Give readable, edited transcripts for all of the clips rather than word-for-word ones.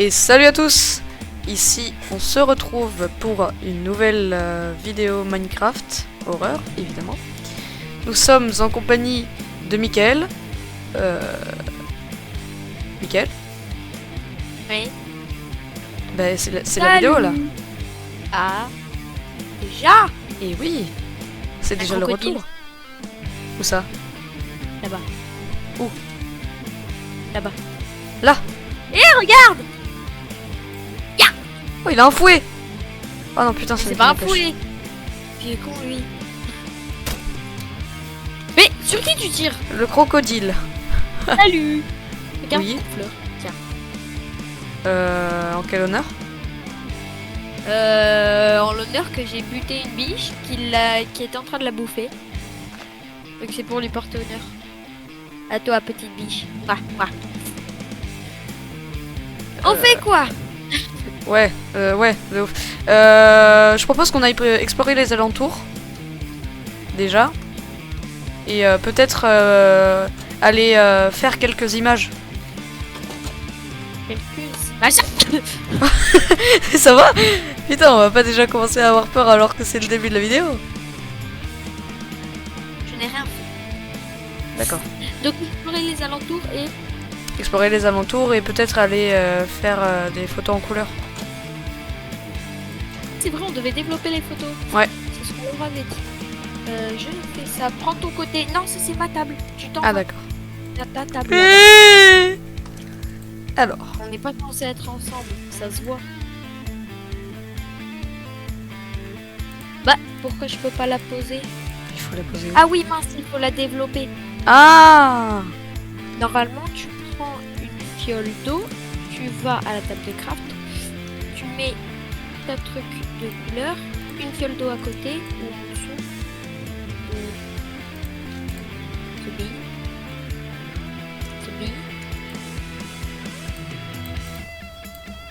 Et salut à tous. Ici on se retrouve pour une nouvelle vidéo Minecraft, horreur évidemment. Nous sommes en compagnie de Mickaël. Mickaël. Oui. Bah, c'est la vidéo là. Ah. Déjà. Et oui. C'est déjà le crocodile. retour. Où ça? Là-bas. Où? Là-bas. Là. Eh, regarde. Oh, il a un fouet. Oh non putain, C'est pas un fouet. Il est con lui. Mais sur qui tu tires? Le crocodile. Salut. Regarde Oui. cette fleur. Tiens. En quel honneur? En l'honneur que j'ai buté une biche qui est en train de la bouffer. Donc c'est pour lui porter honneur. À toi, petite biche. Ouah. On fait quoi? Ouais, ouais, de ouf. Je propose qu'on aille explorer les alentours. Déjà. Et peut-être aller faire quelques images. Ça va? Putain, on va pas déjà commencer à avoir peur alors que c'est le début de la vidéo. Je n'ai rien fait. D'accord. Donc explorer les alentours et... Explorer les alentours et peut-être aller faire des photos en couleur. C'est vrai, on devait développer les photos. Ouais. C'est ce qu'on avait dit. Je fais ça. Prends ton côté. Non, ça c'est ma table. Tu t'en Ah vas. d'accord. Ta table. Alors. On n'est pas censé être ensemble. Ça se voit. Bah, pourquoi je peux pas la poser? Il faut la poser. Ah oui, mince, il faut la développer. Ah. Normalement, tu prends une fiole d'eau. Tu vas à la table de craft. Tu mets ta truc de couleur, une fiole d'eau à côté ou en dessous. C'est bille.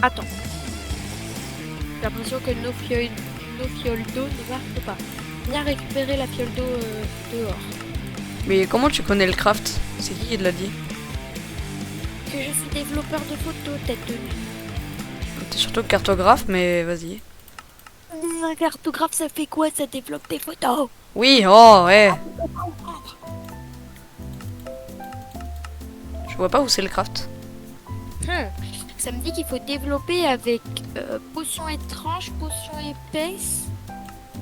Attends. J'ai l'impression que nos fioles d'eau ne marchent pas. Viens récupérer la fiole d'eau dehors. Mais comment tu connais le craft? C'est qui l'a dit? Que je suis développeur de photos, tête de nid. T'es surtout cartographe, mais vas-y. Un cartographe, ça fait quoi? Ça développe des photos. Oui, oh ouais. Je vois pas où c'est le craft. Ça me dit qu'il faut développer avec potion étrange, potion épaisse,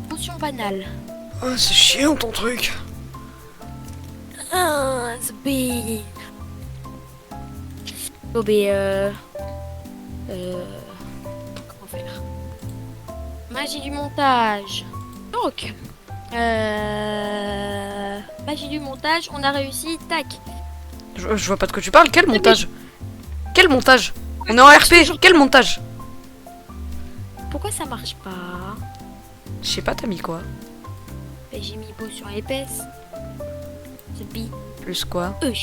potion banale. Oh, c'est chiant ton truc. Ah, c'est big. Bon, ben, comment faire? Magie du montage. Donc, magie du montage, on a réussi, tac. Je vois pas de quoi tu parles. Quel montage? Quel montage? On est en RP. Quel montage? Pourquoi ça marche pas? Je sais pas, t'as mis quoi? Ben, j'ai mis potion épaisse. C'est bi. Plus quoi? Ben,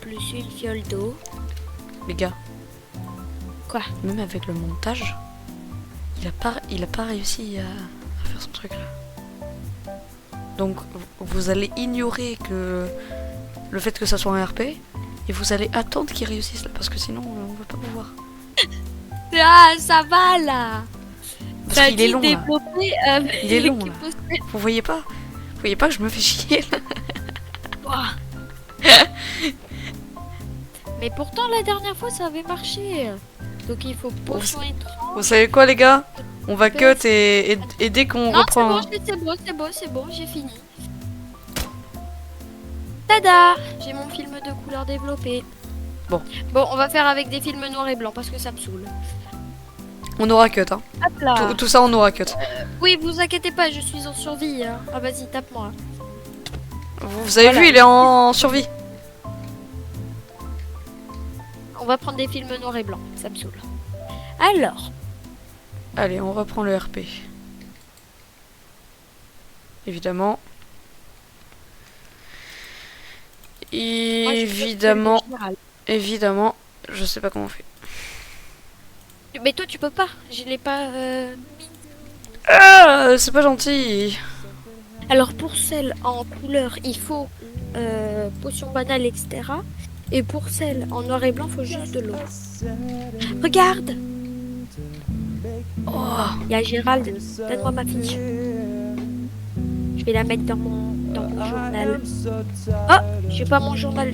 plus une fiole d'eau. Les gars. Quoi? Même avec le montage, il a pas réussi à faire son truc là. Donc vous allez ignorer que le fait que ça soit un RP et vous allez attendre qu'il réussisse là parce que sinon on va pas vous voir. Ah, ça va là. Parce qu'il est long là. Il est long là. là. Vous voyez pas que je me fais chier là. Mais pourtant la dernière fois ça avait marché. Donc il faut potion étrange. Vous savez quoi les gars? On va cut et dès qu'on Non, reprend... c'est bon, j'ai fini. Tada! J'ai mon film de couleur développé. Bon, on va faire avec des films noirs et blancs parce que ça me saoule. on aura cut hein. Hop là. Tout ça on aura cut. Oui, vous inquiétez pas, je suis en survie. Hein. Ah vas-y, tape-moi. Vous avez vu, il est en survie. On va prendre des films noirs et blancs, ça me saoule. Alors. Allez, on reprend le RP. Évidemment. Évidemment, je sais pas comment on fait. Mais toi tu peux pas, je l'ai pas mis. Ah, c'est pas gentil. Alors pour celle en couleur, il faut potion banale, etc. Et pour celle en noir et blanc, faut juste de l'eau. Regarde, Oh, il y a Gérald. Donne-moi ma fiche. Je vais la mettre dans mon journal. Oh, j'ai pas mon journal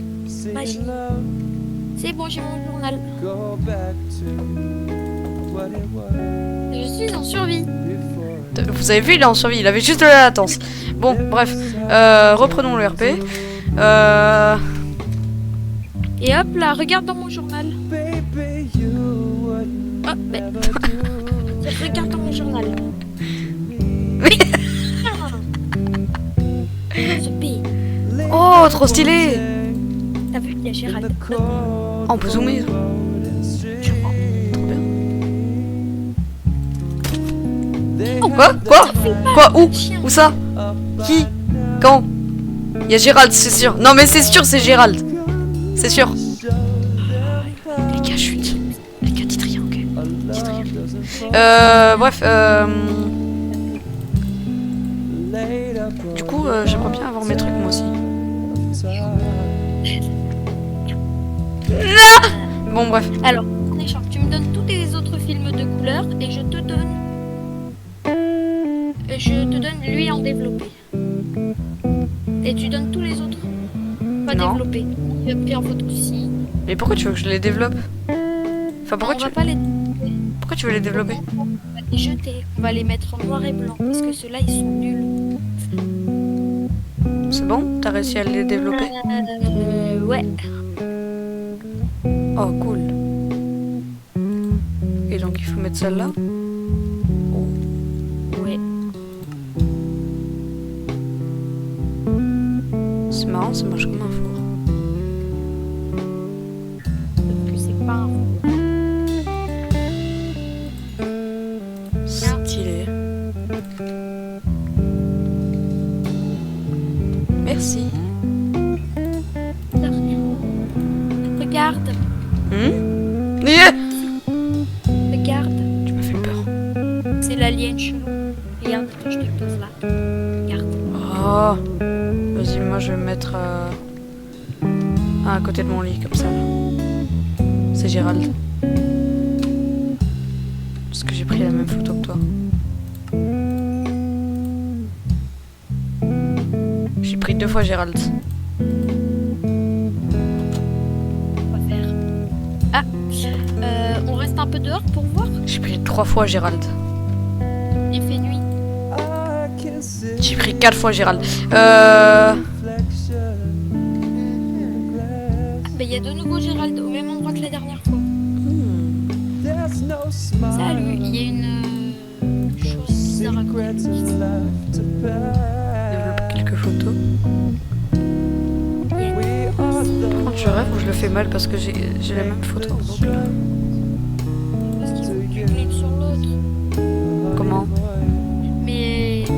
magie. C'est bon, j'ai mon journal. Je suis en survie. vous avez vu, il est en survie, il avait juste de la latence. Bon, bref, reprenons le RP. Et hop là, regarde dans mon journal. Oh, mais... regarde dans mon journal. Oui. Sophie, Oh, trop stylé. t'as vu, il y a Gérald. Oh, on peut zoomer. Je crois. Trop bien. Oh, quoi Quoi Où Chien. Où ça Qui Quand Il y a Gérald, c'est sûr. Non, mais c'est sûr, c'est Gérald. C'est sûr. Les gars, chut. Les gars, dites rien, ok. Dites rien. Bref, du coup, j'aimerais bien avoir mes trucs moi aussi. Bon, bref. Alors, en échange, tu me donnes tous tes autres films de couleur et je te donne lui en développé. Et tu donnes tous les autres pas Non. développés. Tu as pris en photo aussi. Mais pourquoi tu veux que je les développe Enfin, On va pas les pourquoi tu veux les développer on va les jeter. On va les mettre en noir et blanc parce que ceux-là ils sont nuls. C'est bon T'as réussi à les développer Ouais. Oh, cool. Et donc, il faut mettre celle-là. Ouais. C'est marrant, ça marche comme un four. Sauf que c'est pas un Stylé. Merci. Regarde. Yeah Regarde. Tu m'as fait peur. C'est l'alien chelou. Regarde, je te pose là. Regarde. Oh. Vas-y, moi je vais me mettre à côté de mon lit, comme ça. C'est Gérald. Parce que j'ai pris la même photo que toi. J'ai pris 2 fois Gérald. On va faire. Ah. On reste un peu dehors pour voir. J'ai pris 3 fois Gérald. Il fait nuit. J'ai pris 4 fois Gérald. Mais il y a de nouveau Gérald au même endroit que la dernière fois. Salut, il y a une chose bizarre à côté. Développe quelques photos. Quand je rêve ou je le fais mal parce que j'ai la même photo en boucle. Parce qu'il faut que tu cliques sur l'autre. Comment Mais ta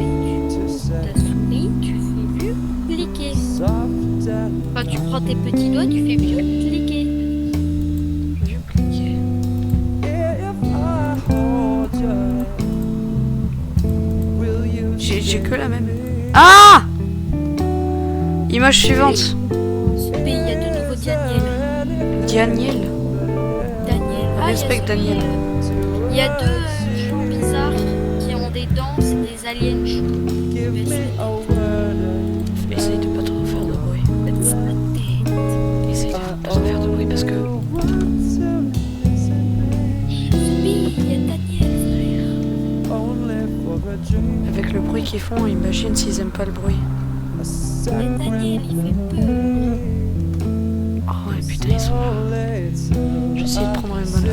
souris, tu fais mieux cliquer. Quand tu prends tes petits doigts, tu fais mieux cliquer. Mieux cliquer. J'ai que la même. Ah Image suivante. Sophie, il y a de nouveau Daniel. Daniel. Daniel. Ah, Respecte Daniel. Il y a deux gens bizarres qui ont des dents, c'est des aliens chauds. Essaye de pas trop faire de bruit. Essaye de pas trop faire de bruit parce que... Sophie, il y a Daniel, Avec le bruit qu'ils font, imagine s'ils aiment pas le bruit. frère. Il y a Daniel, il fait peur. Oh ouais, putain, ils sont là. J'essaie de prendre une bonne photo.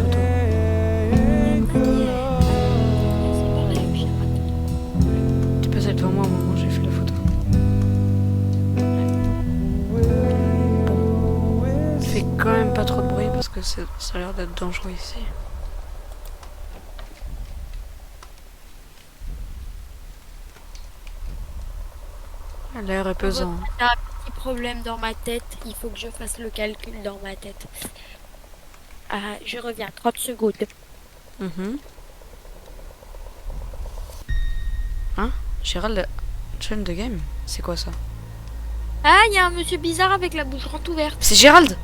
Tu passes devant moi au moment où j'ai fait la photo. Bon. Fais quand même pas trop de bruit parce que ça a l'air d'être dangereux ici. L'air est pesant. J'ai un petit problème dans ma tête, il faut que je fasse le calcul dans ma tête. Ah, je reviens, 30 secondes. Hein Gérald, chaîne de game. C'est quoi ça? Ah, il y a un monsieur bizarre avec la bouche grande ouverte. C'est Gérald.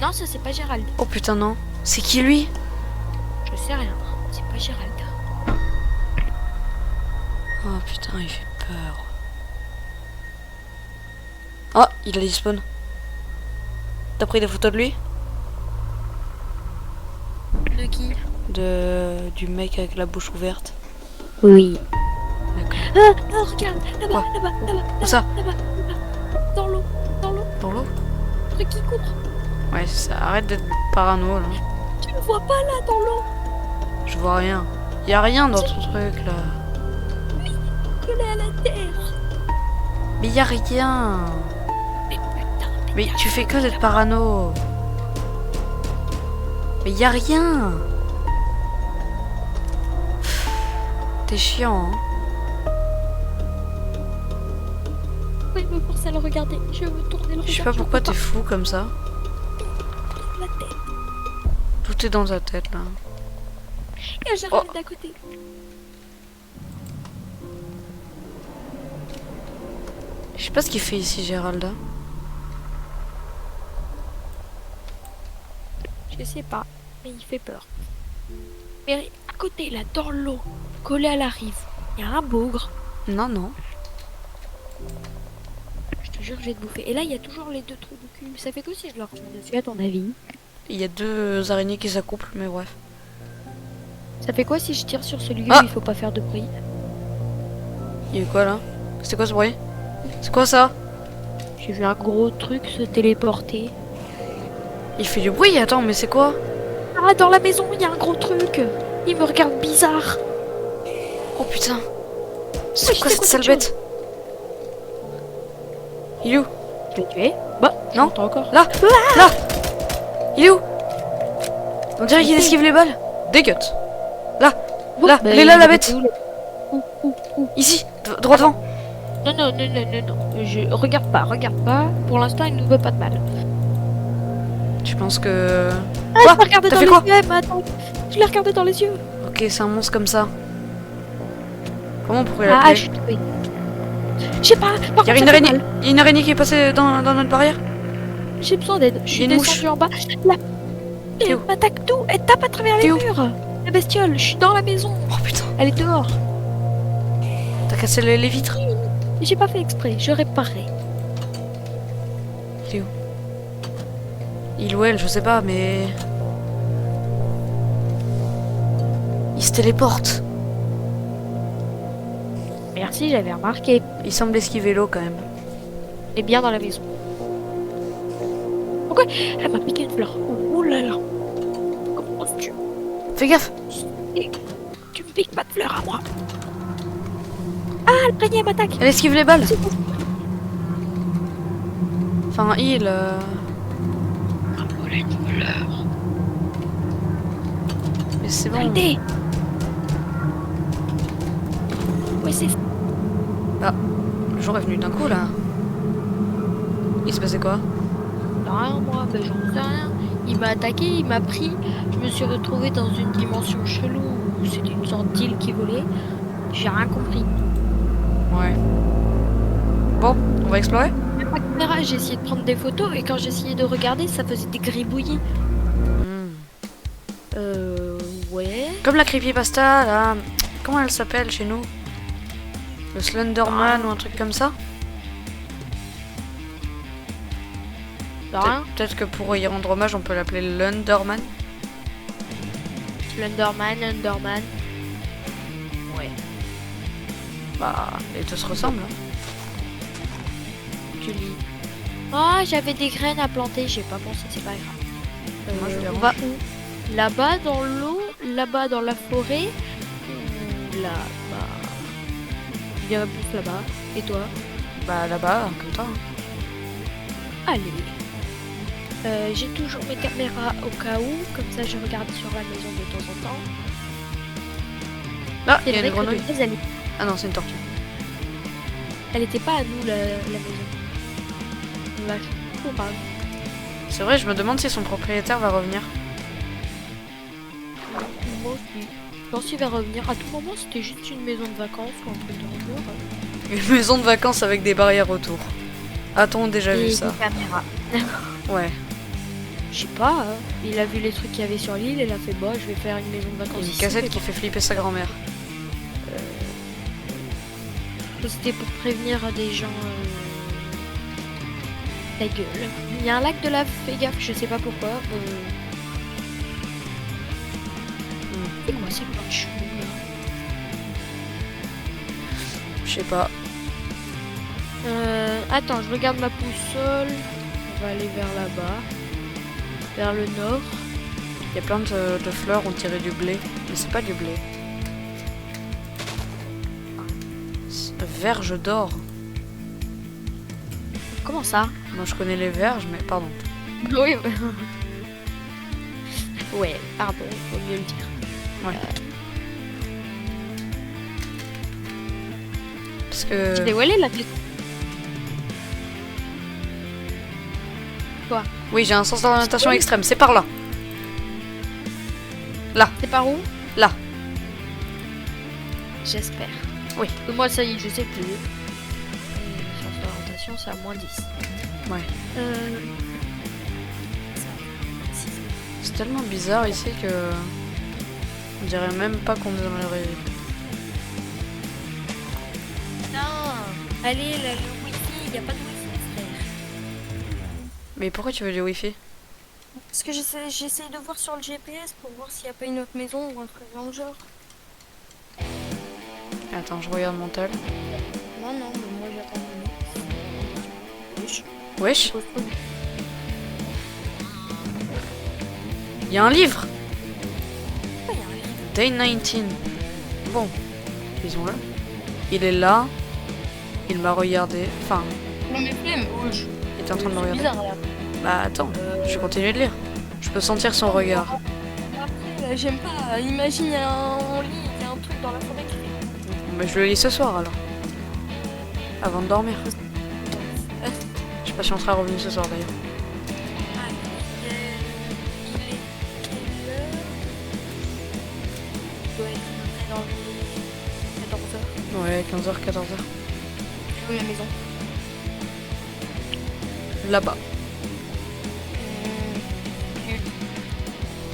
Non, ça c'est pas Gérald. Oh putain, non. C'est qui lui? Je sais rien. C'est pas Gérald. Oh putain, il fait peur. Oh, il a despawn. T'as pris des photos de lui? De qui? Du mec avec la bouche ouverte. Oui. D'accord. Regarde, là-bas, Quoi? là-bas, là-bas, Où ça? là-bas, là-bas. Dans l'eau, dans l'eau. Dans l'eau? Le truc qui court. Ouais, ça arrête d'être parano là. Tu le vois pas là, dans l'eau? Je vois rien. Y a rien dans ton truc là. Collé à la terre. Mais y a rien. Mais putain, Mais tu fais que d'être parano. Mais y a rien. T'es chiant, hein. pourquoi il me force à le regarder? Je veux tourner le regard. Je sais pas pourquoi peux t'es fou comme ça. pas. La tête. Tout est dans ta tête là. Il y a Gérald d'à côté. Je sais pas ce qu'il fait ici, Gérald. Je sais pas, mais il fait peur. Mais à côté, là, dans l'eau, collé à la rive, il y a un bougre. Non, non. Je te jure, je vais te bouffer. Et là, il y a toujours les deux trous de cul. Ça fait quoi si je leur tire dessus, à ton avis? Il y a deux araignées qui s'accouplent, mais bref. Ça fait quoi si je tire sur celui Ah où il faut pas faire de bruit? Il y a eu quoi là? C'était quoi ce bruit? C'est quoi ça? J'ai vu un gros truc se téléporter. Il fait du bruit, attends, mais c'est quoi? Ah, dans la maison, il y a un gros truc. Il me regarde bizarre. Oh putain. Oui, C'est je quoi sais cette quoi, sale cette bête? Il est où? Je l'ai tué. Bah, Non. j'entends encore. Là! Là! Il est où? On dirait qu'il esquive les balles. Dégueule. Là! Bon, Là! bah, Elle est là, il la était bête! où, là Où Ici! Droit devant! Non, non, non, non, non, non. Je regarde pas, regarde pas. Pour l'instant, il ne veut pas de mal. Tu penses que... Ah, Quoi? je l'ai regardé T'as dans fait les quoi? yeux, mais attends. Je l'ai regardé dans les yeux. Ok, c'est un monstre comme ça. Comment on pourrait Ah, l'appeler? je suis tombée. Je sais pas. Par Il y a contre, une ça fait araignée. mal. Il y a une araignée qui est passée dans notre barrière. J'ai besoin d'aide. Je Il y a suis une mouche. descendue en bas. Là. T'es Elle où? m'attaque tout. Elle tape à travers les T'es où? murs. La bestiole. Je suis dans la maison. Oh putain. Elle est dehors. T'as cassé les vitres. J'ai pas fait exprès. Je réparerai. Il est où? Il ou elle, je sais pas, mais... Il se téléporte. Merci, j'avais remarqué. Il semble esquiver l'eau quand même. Elle est bien dans la maison. Pourquoi? Elle m'a piqué une fleur. Oh là là. Comment tu... Fais gaffe. Tu me piques pas de fleurs à moi. Ah, l'araignée m'attaque. Elle esquive les balles. C'est bon. Enfin, il... Un pollen fleur. Mais c'est bon. Arrêtez. Ouais, c'est... Le jour est venu d'un coup, là. Il se passait quoi? Rien, moi, ben j'en sais rien. Il m'a attaqué, il m'a pris. Je me suis retrouvée dans une dimension chelou où c'était une sorte d'île qui volait. J'ai rien compris. Ouais. Bon, on va explorer? Même pas de caméra, j'ai essayé de prendre des photos et quand j'essayais de regarder, ça faisait des gribouillis. Ouais. Comme la creepypasta, là... Comment elle s'appelle chez nous? Le Slenderman ou un truc comme ça? Rien. Peut-être que pour y rendre hommage, on peut l'appeler l'Underman. Slenderman, Underman. Ouais. Bah, les deux se ressemblent. Hein. Tu lis. Ah, j'avais des graines à planter, j'ai pas pensé, c'est pas grave. Moi, je les on range. va où? Là-bas dans l'eau, là-bas dans la forêt, ou là-bas? Il y a plus là-bas. Et toi? Bah, là-bas, comme ça. Hein. Allez. J'ai toujours mes caméras au cas où, comme ça je regarde sur la maison de temps en temps. Là, C'est il y a vrai une que grenouille. de base, Ah non, c'est une tortue. elle était pas à nous la maison. On l'a coupable. C'est vrai, je me demande si son propriétaire va revenir. Moi aussi. Je pense qu'il va revenir à tout moment, c'était juste une maison de vacances ou un truc de retour. Une maison de vacances avec des barrières autour. A-t-on déjà vu Et ça? des caméras. Ouais. Je sais pas, hein. Il a vu les trucs qu'il y avait sur l'île, il a fait bah je vais faire une maison de vacances Une ici, cassette mais qui bon. fait flipper sa grand-mère. C'était pour prévenir des gens ta gueule. Il y a un lac de lave, fais gaffe, je sais pas pourquoi. C'est quoi ces plein de chou là? Je sais pas. Attends, je regarde ma boussole. On va aller vers là-bas. Vers le nord. Il y a plein de fleurs, on dirait du blé. Mais c'est pas du blé. Verge d'or. Comment ça? Moi je connais les verges, mais pardon. Oui. Ouais, pardon, faut mieux le dire. Ouais. Parce que. Tu sais où elle est la tête? Quoi? Oui, j'ai un sens d'orientation extrême, c'est par là. Là. C'est par où? Là. J'espère. Oui. Parce que moi, ça y est, je sais plus. Sciences d'orientation, c'est à -10. Ouais. Euh... C'est tellement bizarre ici que. On dirait même pas qu'on est dans le rêve. Non. Allez, là, le wifi, il n'y a pas de wifi, frère. Mais pourquoi tu veux du wifi? Parce que j'essaie de voir sur le GPS pour voir s'il n'y a pas une autre maison ou un truc dans le genre. Attends, je regarde mon tel. Non, non, mais moi j'attends une autre. Wesh, il y a un livre. Day 19. Bon, disons-le. Il est là. Il m'a regardé. Enfin, Non mais flemme, wesh. il est en train de me C'est regarder. bizarre là. Bah attends, je vais continuer de lire. Je peux sentir son regard. Après, j'aime pas. Imagine, il y a un lit, il y a un truc dans la forêt qui fait. Mais je le lis ce soir alors. Avant de dormir. Je sais pas si on sera revenu ce soir d'ailleurs. Ah, il est quelle heure? Il doit être dans les 14h. Ouais, 15h, 14h. Où la maison? Là-bas.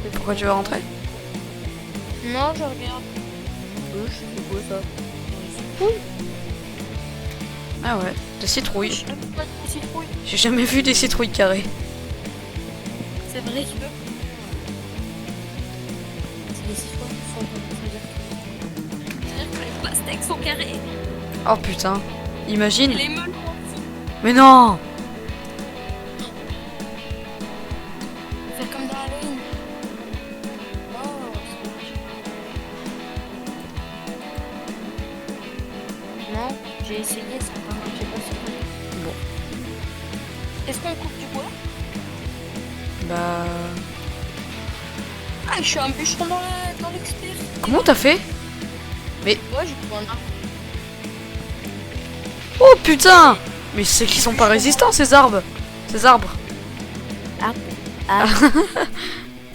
Et pourquoi tu veux rentrer? Non, je regarde. C'est quoi ça? Ah ouais, des citrouilles. Je sais pas de citrouille. J'ai jamais vu des citrouilles carrées. C'est vrai que c'est des citrouilles qui sont c'est-à-dire que les pastèques sont carrés. Oh putain, imagine. Et les melons aussi. Mais non! Faire comme dans Halloween. Oh, c'est non, j'ai essayé, ça n'a pas marché pas sur moi. Bon, Est-ce qu'on coupe du bois? bah. Ah, je suis un bûcheron dans l'expert. Comment t'as fait? Ouais, j'ai trouvé un arbre. Oh putain! Mais c'est qu'ils sont pas résistants ces arbres! Ces arbres!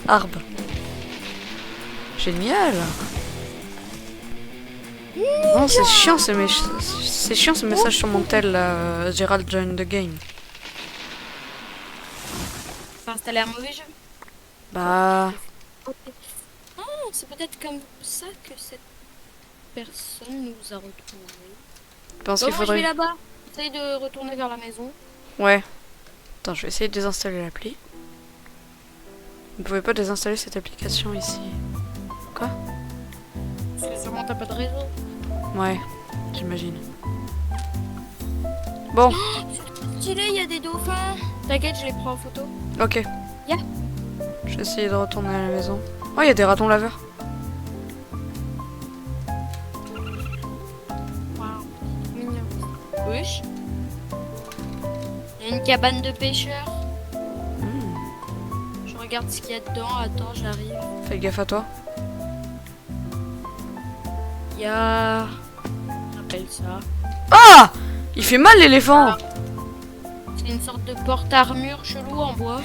Arbres! Génial! Non, c'est chiant c'est chiant ce message sur mon tel là, Gérald join the game. Enfin, ça a l'air mauvais jeu. Bah. Ah, c'est peut-être comme ça que cette personne nous a retrouvés. Je pense Bon, qu'il moi je vais faudrait. là-bas. Essaye de retourner vers la maison. Ouais. Attends, je vais essayer de désinstaller l'appli. Vous ne pouvez pas désinstaller cette application ici. Quoi? Parce que sûrement t'as pas de réseau. Ouais, j'imagine. Bon, C'est stylé, il y a des dauphins. T'inquiète, je les prends en photo. ok. Yeah. Je vais essayer de retourner à la maison. Oh, il y a des ratons laveurs. Waouh, mignon. Wesh. Il y a une cabane de pêcheurs. Je regarde ce qu'il y a dedans. Attends, j'arrive. Fais gaffe à toi. Il y a... On appelle ça. Ah! Il fait mal l'éléphant! C'est une sorte de porte-armure chelou en bois.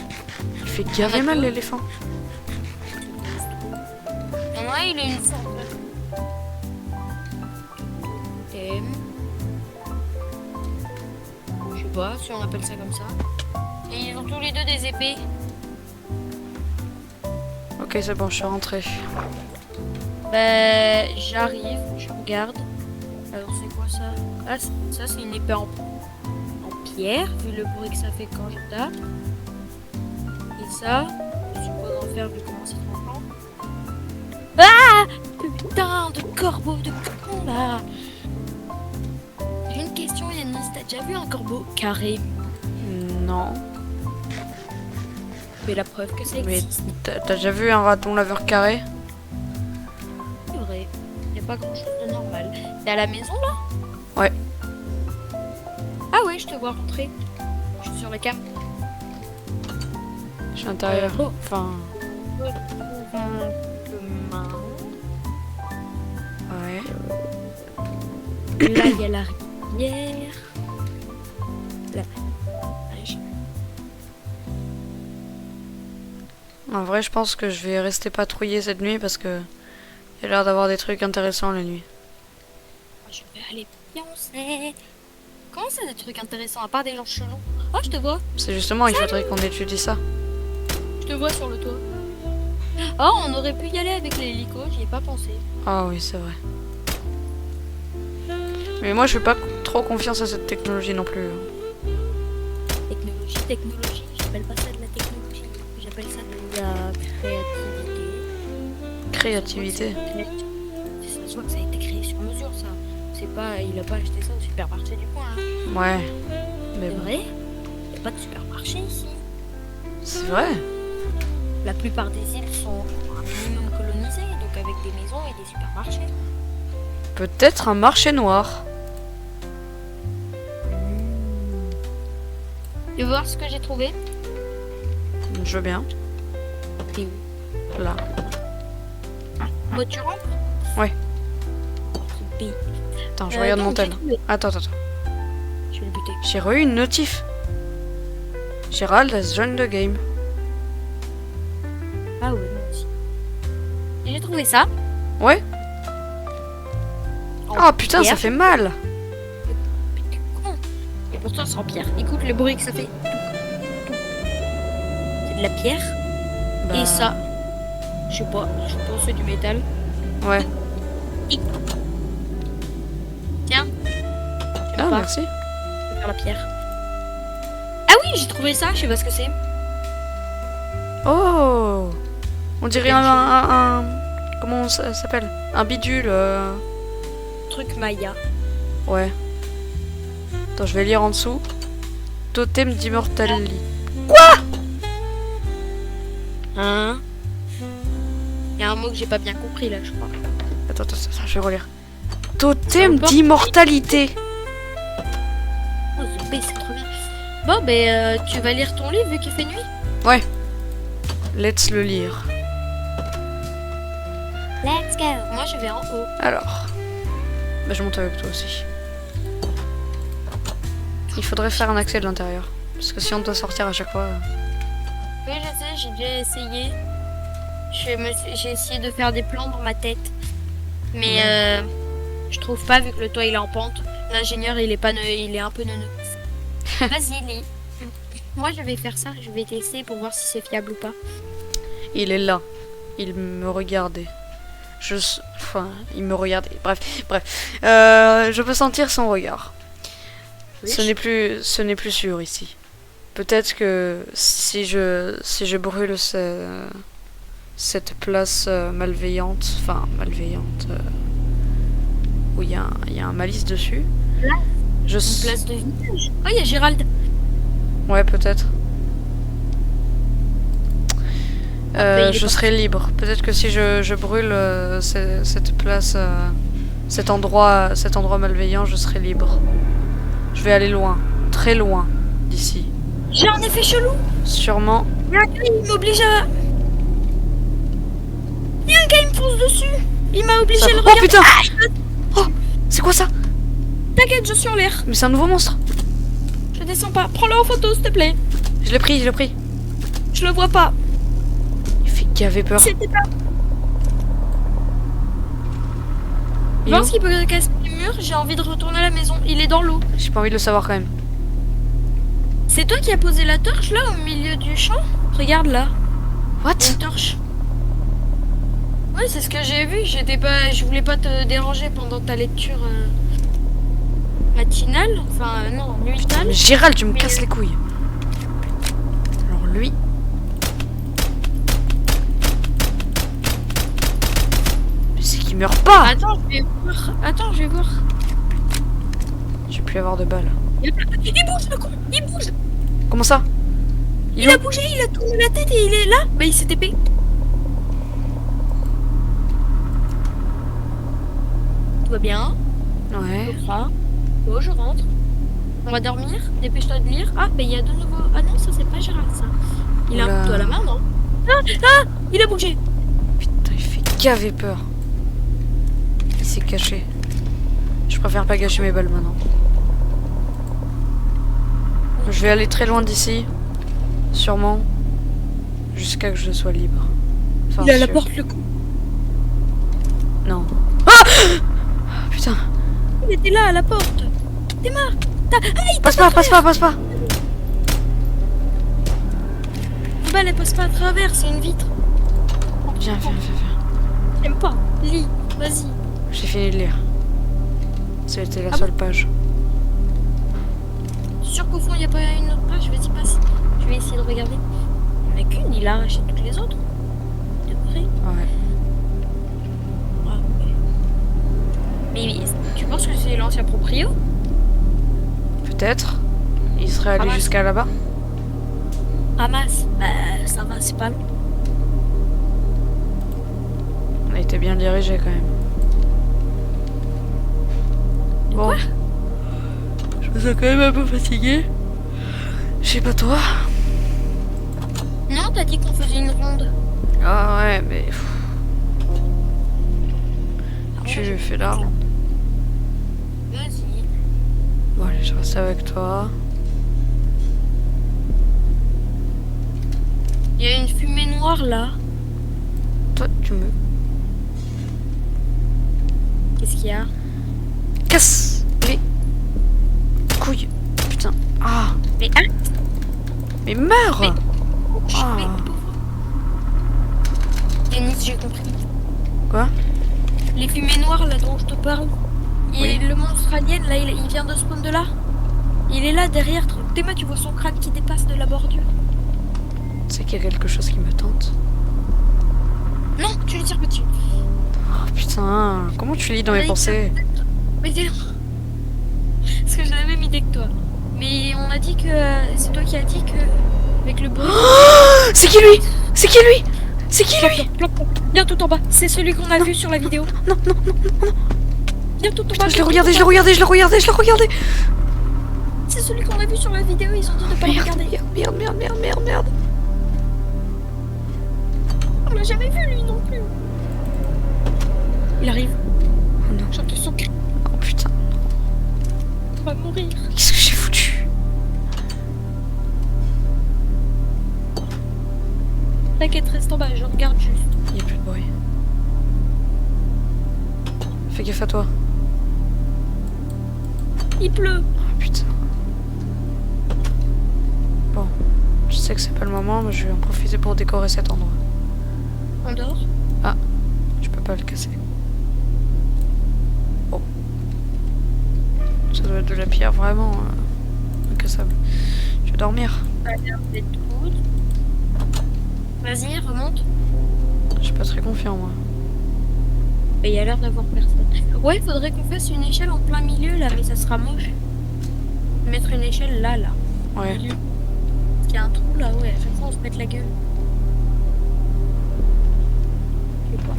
Il fait gavé mal l'éléphant. Ouais, il a une sorte de... thème. Je sais pas si on appelle ça comme ça. Et ils ont tous les deux des épées. Ok, c'est bon, je suis rentré. Bah, j'arrive, je regarde. Alors, c'est quoi ça? Ah, ça, c'est une épée en pierre, vu le bruit que ça fait quand je tape. Et ça, je suppose en faire vu comment c'est tranchant. Ah! Putain de corbeau de con là! J'ai une question, Yanis, t'as déjà vu un corbeau carré? Non. Mais la preuve que ça Mais existe. t'as déjà vu un raton laveur carré? C'est vrai. Y a pas grand chose de normal. T'es à la maison là? Ouais. Ah ouais, je te vois rentrer. Je suis sur la cam. Je suis à l'intérieur. Bon. Enfin, Demain. ouais. Là, il y a la rivière. Là. En vrai, je pense que je vais rester patrouiller cette nuit parce que il y a l'air d'avoir des trucs intéressants la nuit. Je vais aller pioncer. Comment c'est des trucs intéressants à part des gens chelous? Oh, je te vois. C'est justement, il faudrait qu'on étudie ça. Je te vois sur le toit. Oh, on aurait pu y aller avec l'hélico, j'y ai pas pensé. Ah oui, c'est vrai. Mais moi, je fais pas trop confiance à cette technologie non plus. Technologie, j'appelle pas ça de la technologie. J'appelle ça de la créativité. Créativité. Ça se voit que ça a été créé sur mesure, ça. C'est pas, il a pas acheté ça au supermarché du coin. Hein. Ouais. Mais C'est bon. vrai? Il n'y a pas de supermarché ici. C'est vrai. La plupart des îles sont un minimum colonisées, donc avec des maisons et des supermarchés. Peut-être un marché noir. Tu veux voir ce que j'ai trouvé? Je veux bien. T'es où? Là. Moi, tu rentres? Ouais. C'est B. Attends, je regarde mon tel. j'ai trouvé. Attends. Je vais le buter. J'ai eu une notif. Gérald has joined the game. Ah oui, moi aussi. Et j'ai trouvé ça. Ouais. En Ah putain, ça pierre. fait mal. Mais t'es con. Et pourtant, c'est en pierre. Écoute le bruit que ça fait. C'est de la pierre. Bah, Et ça, je sais pas, je pense que c'est du métal. Ouais. Tiens. Ah, J'aime pas merci. faire la pierre. Ah oui, j'ai trouvé ça, je sais pas ce que c'est. Oh. On dirait comment ça s'appelle? Un bidule. Truc Maya. Ouais. Attends, je vais lire en dessous. Totem d'immortalité. Hein? Il y a un mot que j'ai pas bien compris là, je crois. Attends, je vais relire. Totem N'importe. d'immortalité. Oh, The Bay, c'est trop bien. Bon, ben, tu vas lire ton livre vu qu'il fait nuit? Ouais. Let's le lire. Let's go. Moi, je vais en haut. Alors. Bah, je monte avec toi aussi. Il faudrait faire un accès de l'intérieur. Parce que si on doit sortir à chaque fois. Oui, je sais, j'ai déjà essayé. J'ai essayé de faire des plans dans ma tête. Mais je trouve pas vu que le toit il est en pente. L'ingénieur il est pas il est un peu neuneux. Vas-y, lis. Moi je vais faire ça, je vais tester pour voir si c'est fiable ou pas. Il est là. Il me regardait. Enfin, il me regardait. Bref. Je peux sentir son regard. Oui. Ce n'est plus sûr ici. Peut-être que si je brûle cette place malveillante, où il y a un malice dessus. Là, Je Une place de vintage. Oh, il y a Gérald. Ouais, peut-être. Mais il est Je serai libre. Peut-être que si je brûle cette place, cet endroit malveillant, je serai libre. Je vais aller loin, très loin d'ici. J'ai un effet chelou. Sûrement. Il y a un gars, il m'oblige à... Il y a un gars, il me fonce dessus. Il m'a obligé à le Oh regarder. putain! Oh, c'est quoi ça? T'inquiète, je suis en l'air. Mais c'est un nouveau monstre. Je descends pas. Prends-le en photo, s'il te plaît. Je l'ai pris. Je le vois pas. Il fait gaver peur. C'était pas... Je Il est pense où? qu'il peut casser les murs. J'ai envie de retourner à la maison. Il est dans l'eau. J'ai pas envie de le savoir quand même. C'est toi qui as posé la torche là au milieu du champ? Regarde là. Il y a What? une torche. Ouais, c'est ce que j'ai vu. Je voulais pas te déranger pendant ta lecture matinale. Enfin, non, nuitale. Mais Gérald, tu me Mais- casses les couilles. Alors lui... Mais c'est qu'il meurt pas. Attends, je vais voir. Attends, je vais voir. Je vais plus avoir de balles. Il bouge, le con. Il bouge. Comment ça? Il a bougé, il a tourné la tête et il est là. Bah, il s'est TP. Tout va bien. Ouais. Je crois. Oh, je rentre. On va dormir. Dépêche-toi de lire. Ah, mais il y a de nouveau. Ah non, ça c'est pas Gérard, ça. Il a Oula. un couteau à la main, non? Ah, il a bougé. Putain, il fait gaver peur. Il s'est caché. Je préfère pas gâcher mes balles maintenant. Je vais aller très loin d'ici. Sûrement. Jusqu'à que je sois libre. Enfin, Il est à la sûr. porte, le con. Non. Ah, putain. Il était là à la porte. T'es mort. Passe pas, passe pas, passe pas. La balle, elle passe pas à travers, c'est une vitre. Viens, viens, viens, viens. J'aime pas. Lis, vas-y. J'ai fini de lire. C'était la Ah seule page. Sûr qu'au fond, il n'y a pas une autre page. Vas-y, passe. Je vais essayer de regarder. Il n'y en a qu'une, il a arraché toutes les autres. De près. Ouais. Ah, mais tu penses que c'est l'ancien proprio? Peut-être. Il serait allé Ah ouais. jusqu'à là-bas. Ramasse. Bah, ça va, c'est pas long. On a été bien dirigé quand même. Bon. Quoi? Je me sens quand même un peu fatigué. Je sais pas toi. Non, t'as dit qu'on faisait une ronde. Ah ouais, mais pff, Ah, tu ouais, fais la ronde. Vas-y. Bon allez, je reste avec toi. Il y a une fumée noire là. Toi, tu me Qu'est-ce qu'il y a? casses les couilles. Putain. Ah, Mais mais meurs. Mais- Ah. Yanis, j'ai compris. Quoi? Les fumées noires là dont je te parle. Oui. Et le monstre alien là, il vient de spawn de là. Il est là derrière. Théma, tu vois son crâne qui dépasse de la bordure. Tu sais qu'il y a quelque chose qui me tente. Non, tu lui tires pas dessus. Oh putain, comment tu lis dans mes pensées? Mais dis parce que j'ai la même idée que toi. Mais on a dit que c'est toi qui as dit que avec le bruit. Oh, c'est qui lui? C'est qui lui? C'est qui lui? Viens tout en bas. C'est celui qu'on a vu sur la vidéo. Non, non, non, non, non. Viens tout en Putain, bas. je l'ai regardé, je l'ai regardé, je l'ai regardé, je l'ai regardé. C'est celui qu'on a vu sur la vidéo. Ils ont dit de pas le Merde, regarder. merde, merde, merde, merde, merde, merde. On l'a jamais vu lui non plus. Il arrive. Oh non. J'entends son cri. Oh putain, On va mourir. qu'est-ce que j'ai foutu? T'inquiète, reste en bas. Je regarde juste. Il n'y a plus de bruit. Fais gaffe à toi. Il pleut. Oh putain. Bon, je sais que c'est pas le moment, mais je vais en profiter pour décorer cet endroit. On dort. Je peux pas le casser. Oh. Ça doit être de la pierre vraiment incassable. Je vais dormir. Ça a l'air d'être good. Vas-y, remonte. Je suis pas très confiant moi. Mais il y a l'air d'avoir personne. Ouais, faudrait qu'on fasse une échelle en plein milieu là, mais ça sera moche. Mettre une échelle là. Ouais. Parce qu'il y a un trou là, ouais, à chaque fois on se pète la gueule. Je sais pas.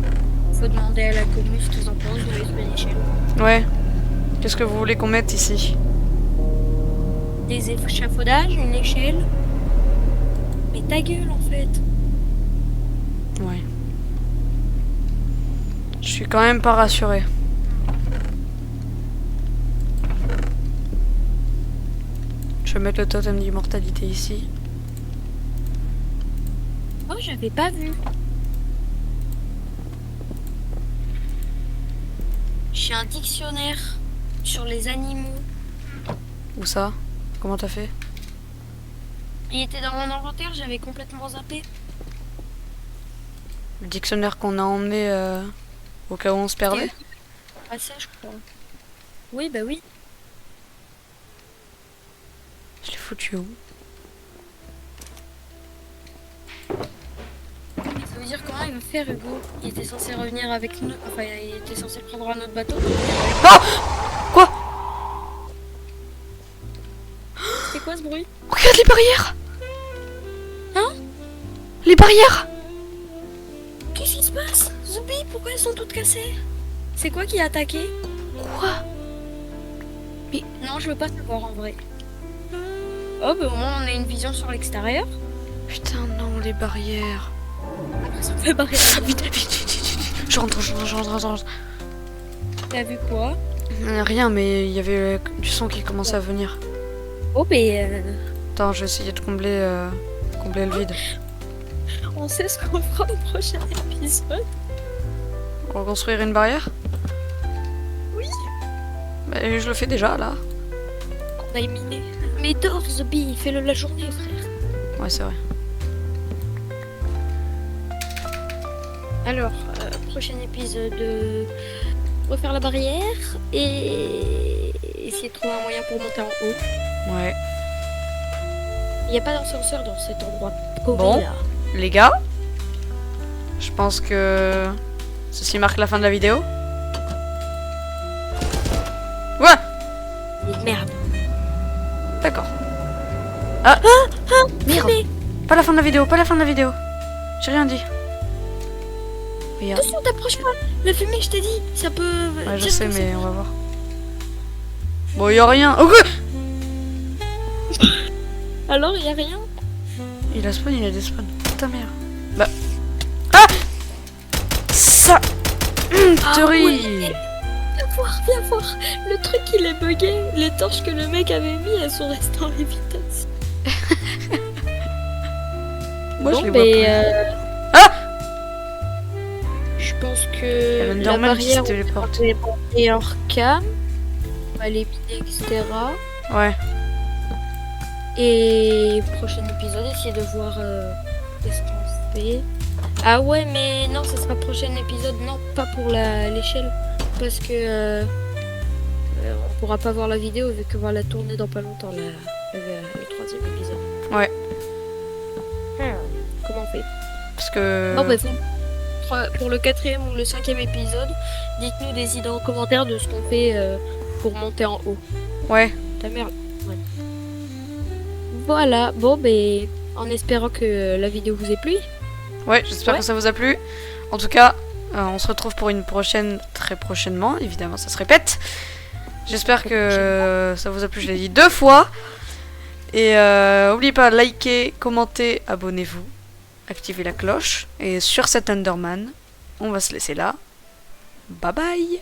Faut demander à la commune ce qu'ils en pensent de mettre une échelle. Ouais. Qu'est-ce que vous voulez qu'on mette ici? Des échafaudages, une échelle. Mais ta gueule en fait. Ouais. Je suis quand même pas rassurée. Je vais mettre le totem d'immortalité ici. Oh, j'avais pas vu. J'ai un dictionnaire sur les animaux. Où ça? Comment t'as fait? Il était dans mon inventaire, j'avais complètement zappé. Le dictionnaire qu'on a emmené au cas où on se perdait. Ah ça, je crois. Oui, bah oui. Je l'ai foutu où? Ça veut dire comment il va faire, Hugo? Il était censé revenir avec nous. Enfin, il était censé prendre un autre bateau. Oh! Quoi? C'est quoi ce bruit? Regarde les barrières! Hein? Les barrières! Qu'est-ce qui se passe? Zoubi, pourquoi elles sont toutes cassées? C'est quoi qui a attaqué? Quoi? Non, je veux pas savoir en vrai. Oh, bah au moins on a une vision sur l'extérieur. Putain, non, les barrières. Après, ça me fait barrer. Vite, vite, vite, vite, vite. Je rentre. T'as vu quoi? Rien, mais il y avait du son qui commençait à venir. Oh, Attends, je vais essayer de combler le vide. on sait ce qu'on fera au prochain épisode. Reconstruire une barrière? Oui. Bah, je le fais déjà, là. On a miné. Mais dors, Zoubi, fais-le la journée, frère. Ouais, c'est vrai. Alors, prochain épisode, refaire la barrière et essayer de trouver un moyen pour monter en haut. Ouais. Il n'y a pas d'ascenseur dans cet endroit paumé Bon. là. Les gars, je pense que ceci marque la fin de la vidéo. Ouais, Mais merde. d'accord. Merde. Pas la fin de la vidéo, pas la fin de la vidéo. J'ai rien dit. Regarde. Attention, t'approches pas. La fumée, je t'ai dit, ça peut. Ouais, je dire sais, que mais on va voir. Bon, y a rien. Oh, c'est- Alors, il y a rien. il a spawn, il a des spawns. Putain, merde. Bah. Ah! Ça! Théorie! Ouais. Viens voir. Le truc, il est bugué. Les torches que le mec avait mis, elles sont restées en lévitation. Moi, Bon, je les vois plus. Ah! Je pense Il y a que la l'Enderman qui se barrière téléporte. est hors cam. On va l'éliminer, etc. Ouais. Et prochain épisode, essayer de voir qu'est-ce qu'on fait. Ah ouais, mais non, ce sera prochain épisode, non, pas pour l'échelle. Parce que on pourra pas voir la vidéo vu qu'on va la tourner dans pas longtemps, le troisième épisode. Ouais. Comment on fait? Parce que. Non, pour le quatrième ou le cinquième épisode, dites-nous des idées en commentaire de ce qu'on fait pour monter en haut. Ouais. Ta mère. Ouais. Voilà, bon, ben, en espérant que la vidéo vous ait plu. Ouais, j'espère Ouais. que ça vous a plu. En tout cas, on se retrouve pour une prochaine très prochainement. Évidemment, ça se répète. J'espère que ça vous a plu. Je l'ai dit 2 fois. Et n'oubliez pas, likez, commentez, abonnez-vous, activez la cloche. Et sur cet Enderman, on va se laisser là. Bye bye.